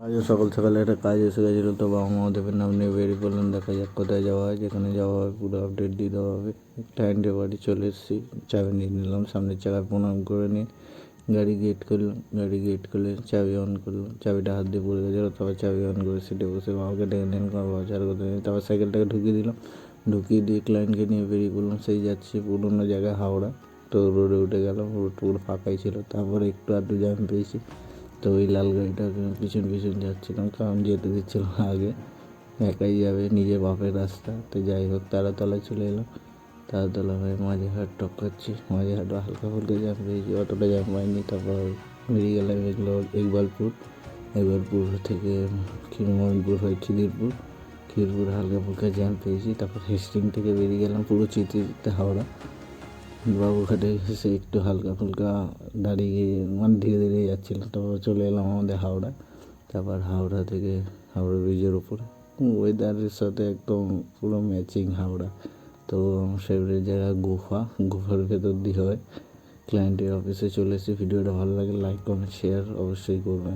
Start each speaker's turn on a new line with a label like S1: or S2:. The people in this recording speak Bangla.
S1: আজও সকাল সকালে একটা কাজ এসে গেছিলো, তো বাবা মা দেবের নাম নিয়ে বেরিয়ে পড়লাম। দেখা যাক কোথায় যাওয়া হয়, যেখানে যাওয়া হয় পুরো আপডেট দিয়ে দেওয়া হবে। ক্লায়েন্টের বাড়ি চলে এসেছি, চাবি নিয়ে নিলাম, সামনের চাকায় প্রণাম করে নিয়ে গাড়ি গেট করলাম। গাড়ি গেট খুলে চাবি অন করলাম, চাবিটা হাত দিয়ে পড়ে গেছিলো, তারপর চাবি অন করে সিটে বসে বাবাকে ডেকে নিলাম, বাবা চার কথা নিয়ে তারপর সাইকেলটাকে ঢুকিয়ে দিলাম। ঢুকিয়ে দিয়ে ক্লায়েন্টকে নিয়ে বেরিয়ে পড়লাম। সেই যাচ্ছি পুরোনো জায়গায় হাওড়া। তো রোডে উঠে গেলাম, রোড পুরো ফাঁকাই ছিল। তারপরে একটু আধটু জ্যাম পেয়েছি, তো ওই লাল গাড়িটা পিছন পিছন যাচ্ছিলাম, কারণ যেতে দিচ্ছিল না আগে, একাই যাবে, নিজের বাপের রাস্তা। তো যাই হোক তারাতলায় চলে এলাম। তারাতলা হয়ে মাঝেরহাট টপ খাচ্ছি, মাঝেরহাট হালকা ফুলকা জ্যাম পেয়েছি, অতটা জ্যাম পাইনি। তারপর বেরিয়ে গেলাম এগুলো ইকবালপুর। ইকবালপুর থেকে মোমিনপুর হয়ে খিদিরপুর। খিদিরপুর হালকা ফুলকা জ্যাম পেয়েছি। তারপর হেস্টিং থেকে বেরিয়ে গেলাম পুরো চিতে হাওড়া। বাবুঘাটে এসে একটু হালকা ফুলকা দাঁড়িয়ে মানে ধীরে ধীরে যাচ্ছিলাম। তারপর চলে এলাম আমাদের হাওড়া। তারপর হাওড়া থেকে হাওড়া ব্রিজের উপরে ওয়েদারের সাথে একদম পুরো ম্যাচিং হাওড়া। তো ফেভারিট জায়গা গুফার ভেতর দিয়ে হয়। ক্লায়েন্টের অফিসে চলে এসে ভিডিওটা ভালো লাগে লাইক কমেন্ট শেয়ার অবশ্যই করবেন।